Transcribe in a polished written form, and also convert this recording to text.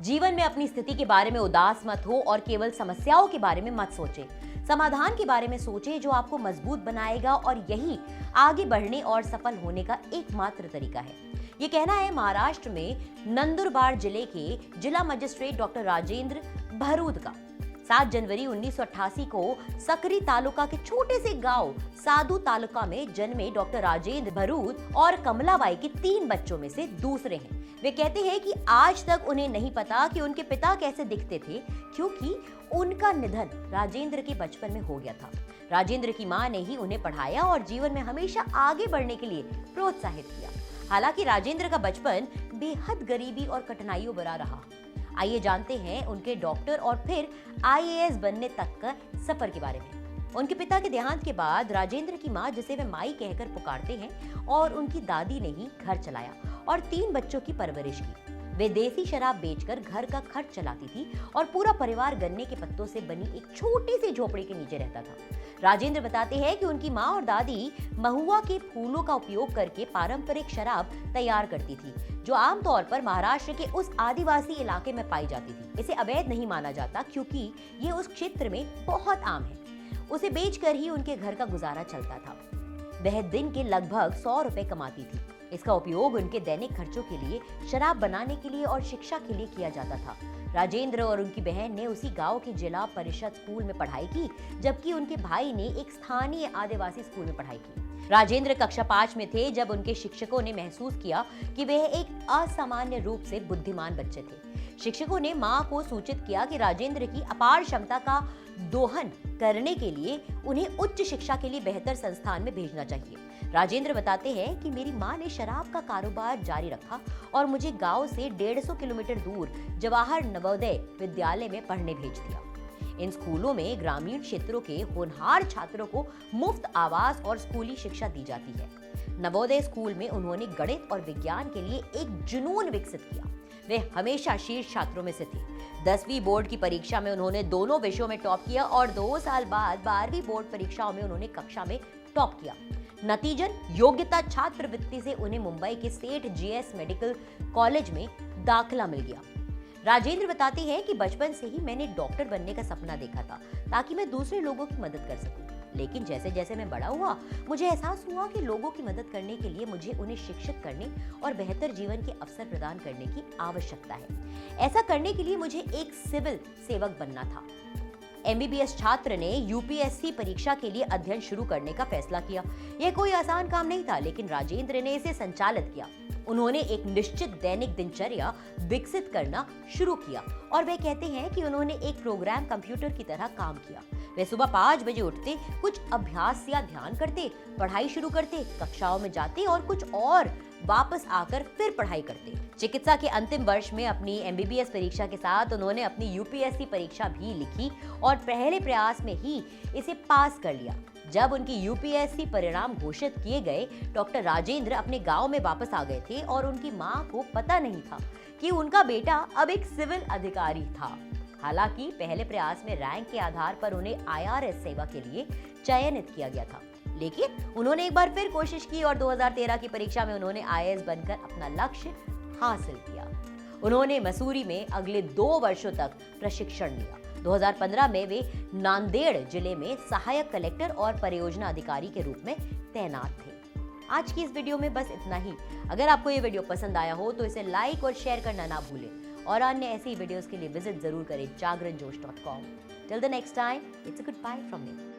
जीवन में अपनी स्थिति के बारे में उदास मत हो और केवल समस्याओं के बारे में मत सोचें। समाधान के बारे में सोचें जो आपको मजबूत बनाएगा और यही आगे बढ़ने और सफल होने का एकमात्र तरीका है। ये कहना है महाराष्ट्र में नंदुरबार जिले के जिला मजिस्ट्रेट डॉक्टर राजेंद्र भरूद का। 7 जनवरी 1988 को सकरी तालुका के छोटे से गांव साधु तालुका में जन्मे डॉक्टर राजेंद्र भरूद और कमलाबाई के 3 बच्चों में से दूसरे हैं। वे कहते हैं कि आज तक उन्हें नहीं पता कि उनके पिता कैसे दिखते थे, क्योंकि उनका निधन राजेंद्र के बचपन में हो गया था। राजेंद्र की मां ने ही उन्हें पढ़ाया और जीवन में हमेशा आगे बढ़ने के लिए प्रोत्साहित किया। हालांकि राजेंद्र का बचपन बेहद गरीबी और कठिनाइयों भरा रहा। आइए जानते हैं उनके डॉक्टर और फिर आईएएस बनने तक का सफर के बारे में। उनके पिता के देहांत के बाद राजेंद्र की मां, जिसे वे माई कहकर पुकारते हैं, और उनकी दादी ने ही घर चलाया और 3 बच्चों की परवरिश की। वे देसी शराब बेचकर घर का खर्च चलाती थी और पूरा परिवार गन्ने के पत्तों से बनी एक छोटी सी झोपड़ी के नीचे रहता था। राजेंद्र बताते हैं कि उनकी माँ और दादी महुआ के फूलों का उपयोग करके पारंपरिक शराब तैयार करती थी, जो आमतौर पर महाराष्ट्र के उस आदिवासी इलाके में पाई जाती थी। इसे अवैध नहीं माना जाता क्योंकि ये उस क्षेत्र में बहुत आम है। उसे बेचकर ही उनके घर का गुजारा चलता था। वह दिन के लगभग 100 रुपए कमाती थी। इसका उपयोग उनके दैनिक खर्चों के लिए, शराब बनाने के लिए और शिक्षा के लिए किया जाता था। राजेंद्र और उनकी बहन ने उसी गांव के जिला परिषद स्कूल में पढ़ाई की, जबकि उनके भाई ने एक स्थानीय आदिवासी स्कूल में पढ़ाई की। राजेंद्र कक्षा 5 में थे जब उनके शिक्षकों ने महसूस किया कि वह एक असामान्य रूप से बुद्धिमान बच्चे थे। शिक्षकों ने मां को सूचित किया कि राजेंद्र की अपार क्षमता का दोहन करने के लिए उन्हें उच्च शिक्षा के लिए बेहतर संस्थान में भेजना चाहिए। राजेंद्र बताते हैं कि मेरी मां ने शराब का कारोबार जारी रखा और मुझे गांव से 150 किलोमीटर दूर जवाहर नवोदय विद्यालय में पढ़ने भेज दिया। इन स्कूलों में ग्रामीण क्षेत्रों के होनहार छात्रों को मुफ्त आवास और स्कूली शिक्षा दी जाती है। नवोदय स्कूल में उन्होंने गणित और विज्ञान के लिए एक जुनून विकसित किया। वे हमेशा शीर्ष छात्रों में से थे। 10वीं बोर्ड की परीक्षा में उन्होंने दोनों विषयों में टॉप किया और 2 साल बाद 12वीं बोर्ड परीक्षाओं में उन्होंने कक्षा में टॉप किया। नतीजन योग्यता छात्रवृत्ति से उन्हें मुंबई के सेठ जीएस मेडिकल कॉलेज में दाखिला मिल गया। राजेंद्र बताते हैं कि बचपन से ही मैंने डॉक्टर बनने का सपना देखा था ताकि मैं दूसरे लोगों की मदद कर सकूं। लेकिन जैसे जैसे मैं बड़ा हुआ, मुझे एहसास हुआ कि लोगों की मदद करने के लिए मुझे उन्हें शिक्षित करने और बेहतर जीवन के अवसर प्रदान करने की आवश्यकता है। ऐसा करने के लिए मुझे एक सिविल सेवक बनना था। एमबीबीएस छात्र ने यूपीएससी परीक्षा के लिए अध्ययन शुरू करने का फैसला किया। यह कोई आसान काम नहीं था, लेकिन राजेंद्र ने इसे संचालित किया। उन्होंने एक निश्चित दैनिक दिनचर्या विकसित करना शुरू किया और वे कहते हैं कि उन्होंने एक प्रोग्राम कंप्यूटर की तरह काम किया। वे सुबह 5 बजे उठते, कुछ अभ्यास या ध्यान करते, पढ़ाई शुरू करते, कक्षाओं में जाते और कुछ और वापस आकर फिर पढ़ाई करते। चिकित्सा के अंतिम वर्ष में अपनी एमबीबीएस परीक्षा के साथ उन्होंने अपनी यूपीएससी परीक्षा भी लिखी और पहले प्रयास में ही इसे पास कर लिया। जब उनकी यूपीएससी परिणाम घोषित किए गए, डॉक्टर राजेंद्र अपने गांव में वापस आ गए थे और उनकी मां को पता नहीं था कि उनका बेटा अब एक सिविल अधिकारी था। हालांकि पहले प्रयास में रैंक के आधार पर उन्हें आईआरएस सेवा के लिए चयनित किया गया था, लेकिन उन्होंने एक बार फिर कोशिश की और 2013 की परीक्षा में उन्होंने आईएएस बनकर अपना लक्ष्य हासिल किया। उन्होंने मसूरी में अगले 2 वर्षों तक प्रशिक्षण लिया। 2015 में वे नांदेड़ जिले में सहायक कलेक्टर और परियोजना अधिकारी के रूप में तैनात थे। आज की इस वीडियो में बस इतना ही। अगर आपको ये वीडियो पसंद आया हो तो इसे लाइक और शेयर करना ना भूलें और अन्य ऐसी वीडियोस के लिए विजिट जरूर करें jagranjosh.com। Till the next time, it's a goodbye from me.